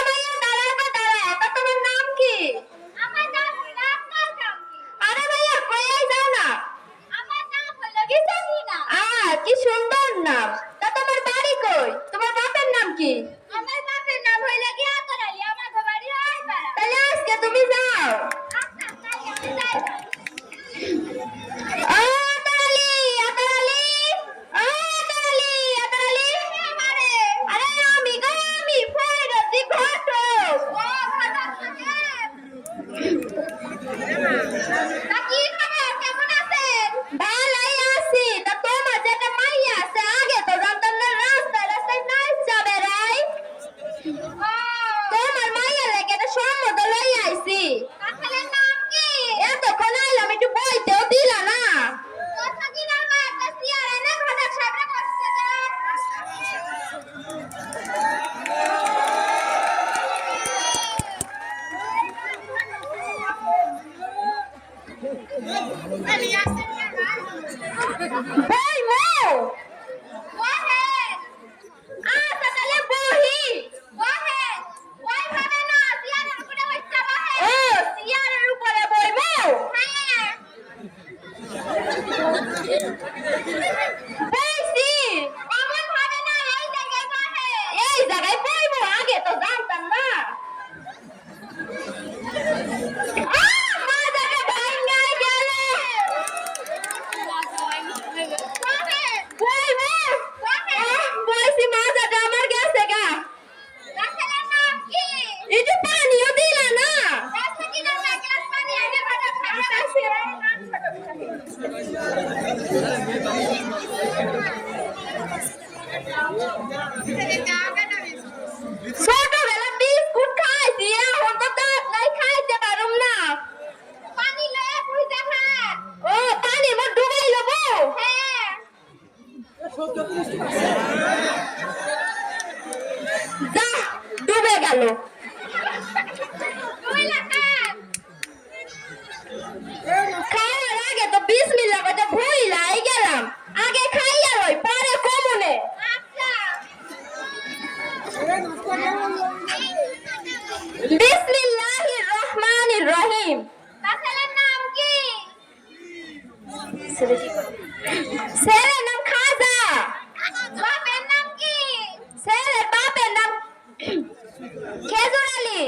মাইয়া দাঁড়াও গো দাঁড়াও, তা তোমার নাম কি? আমার নাম হলো আক্তার কামলি। আরে মাইয়া কইয়াই যাও না। আমার নাম হলো গীতাকিনা। কি সুন্দর নাম। তা তোমার বাড়ি কই? তোমার বাপের নাম কি? আমার বাপের নাম হলো গিয়াসর আলী, আমার বাড়ি হয় পাড়া। তাহলে আজকে তুমি যাও। আচ্ছা তাই আমি যাই। আতালি আতালি আতালি আতালি। আরে আমি গো আমি ফয়রতি ঘটক। ও ঘটক সাহেব। তা কি খবর, কেমন আছেন? ভালাই আছি। তা তোমার যেটা মাইয়া আছে আগে তো জানতাম না, রাস্তায় রাস্তায় নাচ যাবে রাই। ও তোমার মাইয়া লাগে এটা সম্মত লই আইছি। আসলে নাম কি? এতক্ষণ আইলাম একটু বইতেও দিলা না। গীতাকিনার মা একটা চেয়ার এনে ঘটক সাহেবরে বসতে দেন। বই মো। বহেন আচ্ছা তাহলে বহি। বহেন ওইভাবে না, চেয়ারের উপরে বসতে ও বহেন। চেয়ারের উপরে বইমো। হ্যাঁ বইছি। এমন ভাবে না, এই জায়গায় বহেন। এই জায়গায় বইবো, আগে তো জানতাম না। মাথাটা ভাঙ্গাই গেল। বহেন বইবো। বহেন। বইছি, মাথাটা আমার গেছে গা। আসলে নাম কি? একটু পানিও দিলা না। গীতাকিনার মা গ্লাস পানি এনে ঘটক সাহেবরে ছোটবেলা বিস্কুট খাইছি, এখন তো দাঁত নাই, খাইতে পারুম না। পানি লয়ে বুঝে খান। ও পানি মা ডুবাই লবো। হ্যাঁ যা ডুবে গেল। দুইলা খান। খাওয়ার আগে তো বিসমিল্লাহ কইতে ভুইলাই গেলাম। আগে খাইয়া লই, পরে কমনে। আচ্ছা বিসমিল্লাহির রহমানির রহিম। আসলে নাম কি? ছেলের নাম খাজা। বাপের নাম কি? ছেলের বাপের নাম খেজুর আলী।